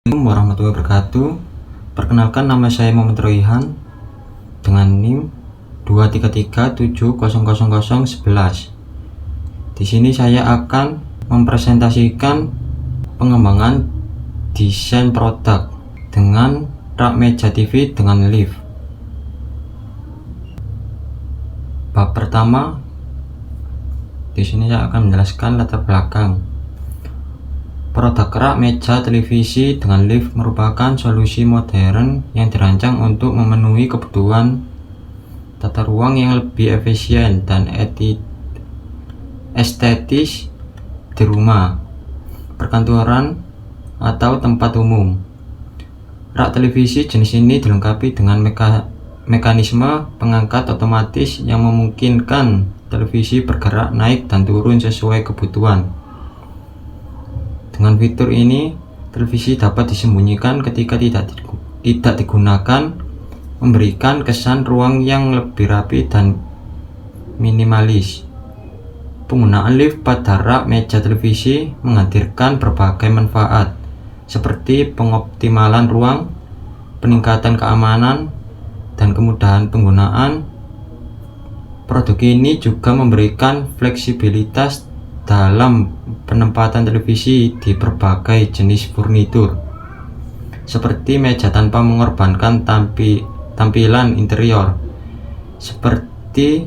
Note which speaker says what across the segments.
Speaker 1: Assalamualaikum warahmatullahi wabarakatuh. Perkenalkan, nama saya Muhammad Royhan dengan NIM 233700011. Di sini saya akan mempresentasikan pengembangan desain produk dengan rak meja TV dengan lift. Bab pertama, di sini saya akan menjelaskan latar belakang. Produk rak meja televisi dengan lift merupakan solusi modern yang dirancang untuk memenuhi kebutuhan tata ruang yang lebih efisien dan estetis di rumah, perkantoran, atau tempat umum. Rak televisi jenis ini dilengkapi dengan mekanisme pengangkat otomatis yang memungkinkan televisi bergerak naik dan turun sesuai kebutuhan. Dengan fitur ini, televisi dapat disembunyikan ketika tidak digunakan, memberikan kesan ruang yang lebih rapi dan minimalis. Penggunaan lift pada rak meja televisi menghadirkan berbagai manfaat, seperti pengoptimalan ruang, peningkatan keamanan, dan kemudahan penggunaan. Produk ini juga memberikan fleksibilitas dalam penempatan televisi di berbagai jenis furnitur, seperti meja tanpa mengorbankan tampilan interior, seperti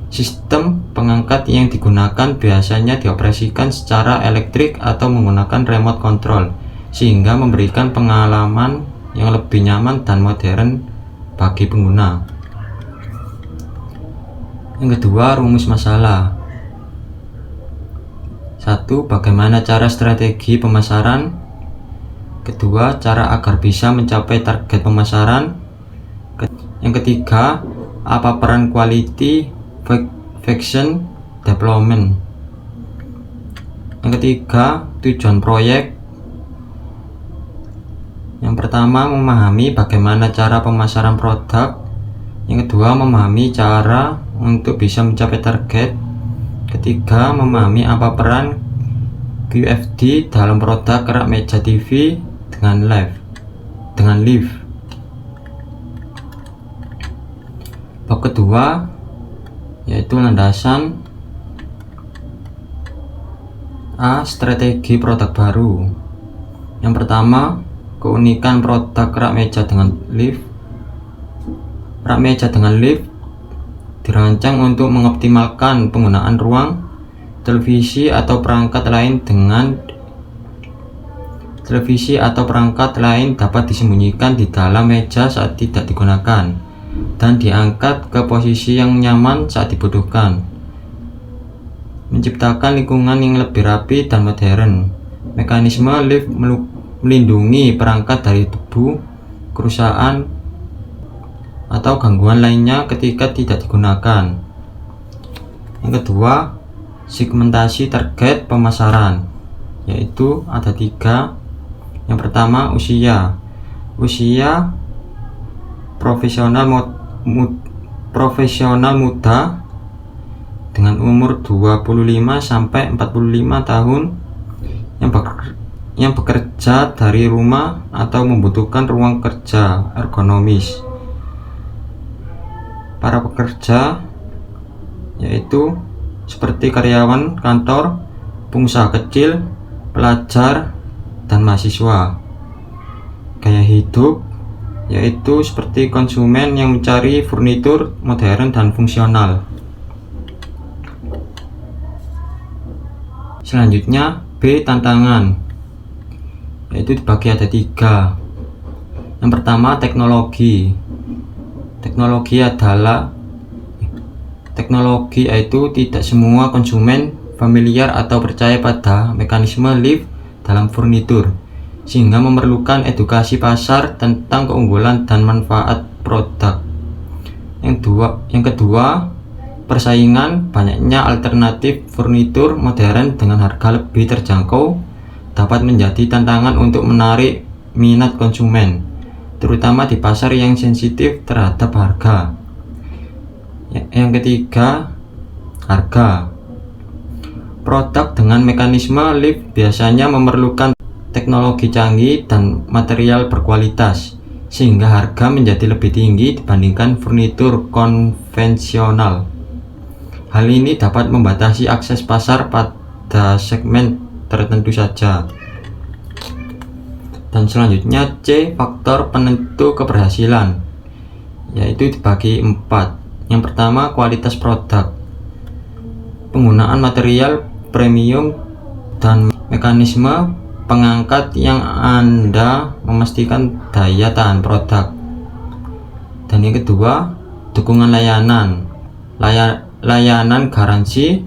Speaker 1: sistem pengangkat yang digunakan biasanya dioperasikan secara elektrik atau menggunakan remote control, sehingga memberikan pengalaman yang lebih nyaman dan modern bagi pengguna. Yang kedua, rumus masalah. 1. Bagaimana cara strategi pemasaran. Kedua, cara agar bisa mencapai target pemasaran. Yang ketiga, apa peran quality fashion development. Yang ketiga, tujuan proyek. Yang pertama, memahami bagaimana cara pemasaran produk. Yang kedua, memahami cara untuk bisa mencapai target. Ketiga, memahami apa peran QFD dalam produk rak meja TV dengan lift. Bab kedua yaitu landasan. A. Strategi produk baru. Yang pertama, keunikan produk rak meja dengan lift. Rak meja dengan lift dirancang untuk mengoptimalkan penggunaan ruang. Televisi atau perangkat lain dapat disembunyikan di dalam meja saat tidak digunakan dan diangkat ke posisi yang nyaman saat dibutuhkan, menciptakan lingkungan yang lebih rapi dan modern. Mekanisme lift melindungi perangkat dari debu, kerusakan, atau gangguan lainnya ketika tidak digunakan. Yang kedua, segmentasi target pemasaran, yaitu ada 3. Yang pertama, usia profesional muda dengan umur 25 sampai 45 tahun yang bekerja dari rumah atau membutuhkan ruang kerja ergonomis. Para pekerja yaitu seperti karyawan kantor, pengusaha kecil, pelajar, dan mahasiswa. Gaya hidup yaitu seperti konsumen yang mencari furnitur modern dan fungsional. Selanjutnya, B. Tantangan, yaitu dibagi ada 3. Yang pertama, teknologi yaitu tidak semua konsumen familiar atau percaya pada mekanisme lift dalam furnitur, sehingga memerlukan edukasi pasar tentang keunggulan dan manfaat produk. Yang kedua, persaingan. Banyaknya alternatif furnitur modern dengan harga lebih terjangkau dapat menjadi tantangan untuk menarik minat konsumen, terutama di pasar yang sensitif terhadap harga. Yang ketiga, harga. Produk dengan mekanisme lift biasanya memerlukan teknologi canggih dan material berkualitas, sehingga harga menjadi lebih tinggi dibandingkan furnitur konvensional. Hal ini dapat membatasi akses pasar pada segmen tertentu saja. Dan selanjutnya C, faktor penentu keberhasilan, yaitu dibagi 4. Yang pertama, kualitas produk. Penggunaan material premium dan mekanisme pengangkat yang Anda memastikan daya tahan produk. Dan yang kedua, dukungan layanan. Layanan garansi,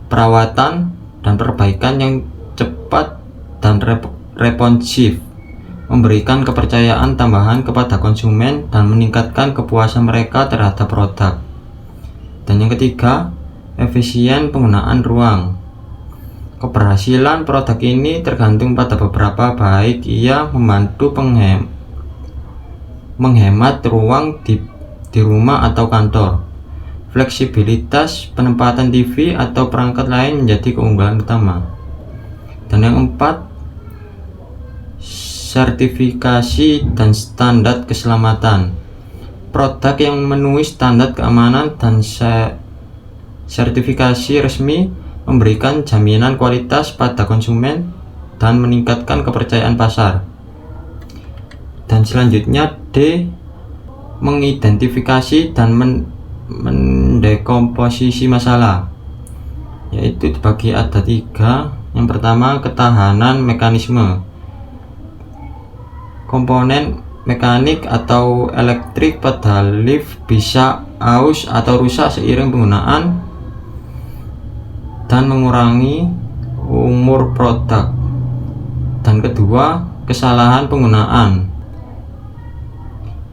Speaker 1: perawatan, dan perbaikan yang cepat dan responsif memberikan kepercayaan tambahan kepada konsumen dan meningkatkan kepuasan mereka terhadap produk. Dan yang ketiga, efisien penggunaan ruang. Keberhasilan produk ini tergantung pada beberapa, baik ia membantu menghemat ruang di rumah atau kantor. Fleksibilitas penempatan TV atau perangkat lain menjadi keunggulan utama. Dan yang keempat, sertifikasi dan standar keselamatan. Produk yang memenuhi standar keamanan dan sertifikasi resmi memberikan jaminan kualitas pada konsumen dan meningkatkan kepercayaan pasar. Dan selanjutnya D, mengidentifikasi dan mendekomposisi masalah, yaitu dibagi ada 3. Yang pertama, ketahanan mekanisme. Komponen mekanik atau elektrik pada lift bisa aus atau rusak seiring penggunaan dan mengurangi umur produk. Dan kedua, kesalahan penggunaan.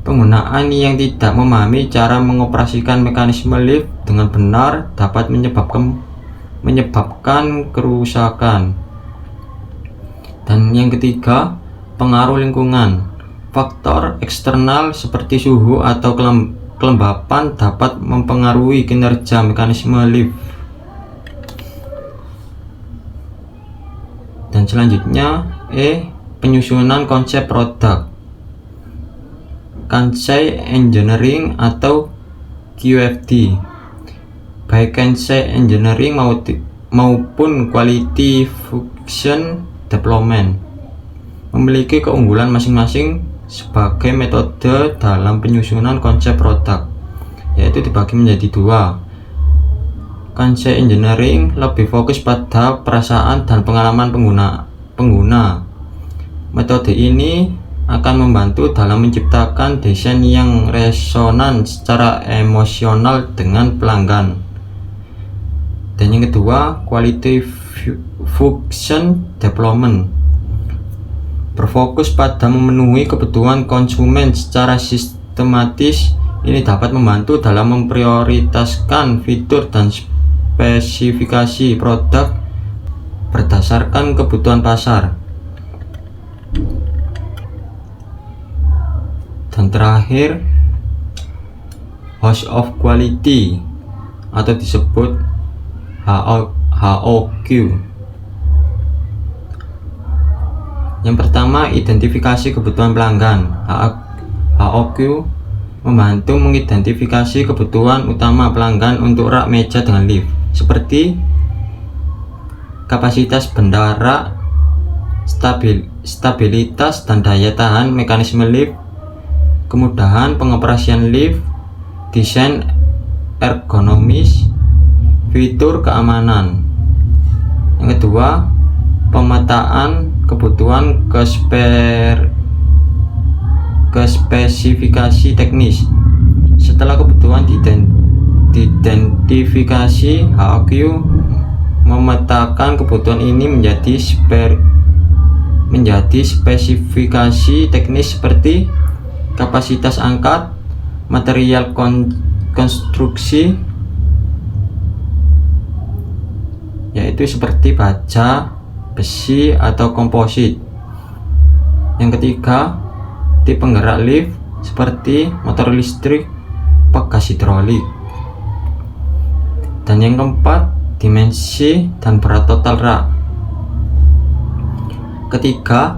Speaker 1: Penggunaan yang tidak memahami cara mengoperasikan mekanisme lift dengan benar dapat menyebabkan kerusakan. Dan yang ketiga, pengaruh lingkungan. Faktor eksternal seperti suhu atau kelembapan dapat mempengaruhi kinerja mekanisme lift. Dan selanjutnya E, penyusunan konsep produk. Kansai Engineering atau QFD. Baik Kansai Engineering maupun Quality Function Development memiliki keunggulan masing-masing sebagai metode dalam penyusunan konsep produk, yaitu dibagi menjadi 2. Kansai Engineering lebih fokus pada perasaan dan pengalaman pengguna. Metode ini akan membantu dalam menciptakan desain yang resonan secara emosional dengan pelanggan. Dan yang kedua, Quality Function Development berfokus pada memenuhi kebutuhan konsumen secara sistematis. Ini dapat membantu dalam memprioritaskan fitur dan spesifikasi produk berdasarkan kebutuhan pasar. Dan terakhir, House of Quality atau disebut HOQ. Yang pertama, identifikasi kebutuhan pelanggan. HOQ membantu mengidentifikasi kebutuhan utama pelanggan untuk rak meja dengan lift, seperti kapasitas benda rak, stabilitas dan daya tahan mekanisme lift, kemudahan pengoperasian lift, desain ergonomis, fitur keamanan. Yang kedua, pemetaan kebutuhan ke spesifikasi teknis. Setelah kebutuhan diidentifikasi, HOQ memetakan kebutuhan ini menjadi spesifikasi teknis seperti kapasitas angkat, material konstruksi, yaitu seperti baja, besi, atau komposit. Yang ketiga, tipe penggerak lift seperti motor listrik, pegas hidrolik. Dan yang keempat, dimensi dan berat total rak. Ketiga,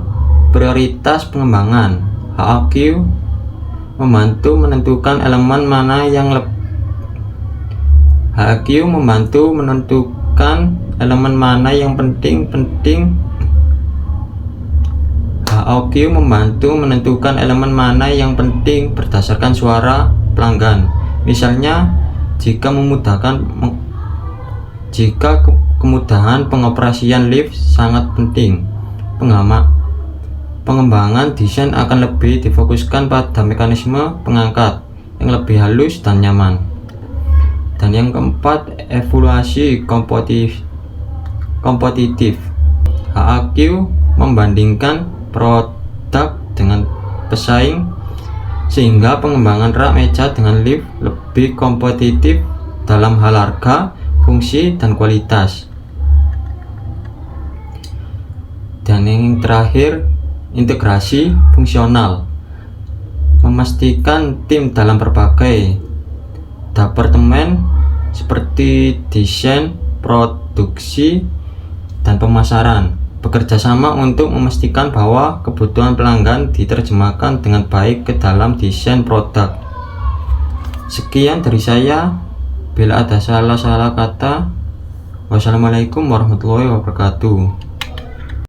Speaker 1: Prioritas pengembangan. HAQ membantu menentukan elemen mana yang penting berdasarkan suara pelanggan. Misalnya, jika kemudahan pengoperasian lift sangat penting, pengembangan desain akan lebih difokuskan pada mekanisme pengangkat yang lebih halus dan nyaman. Dan yang keempat, evaluasi kompetitif. HAQ membandingkan produk dengan pesaing sehingga pengembangan rak meja dengan lift lebih kompetitif dalam hal harga, fungsi, dan kualitas. Dan yang terakhir, integrasi fungsional. Memastikan tim dalam berbagai departemen seperti desain, produksi, dan pemasaran bekerja sama untuk memastikan bahwa kebutuhan pelanggan diterjemahkan dengan baik ke dalam desain produk. Sekian dari saya. Bila ada salah kata, wassalamualaikum warahmatullahi wabarakatuh.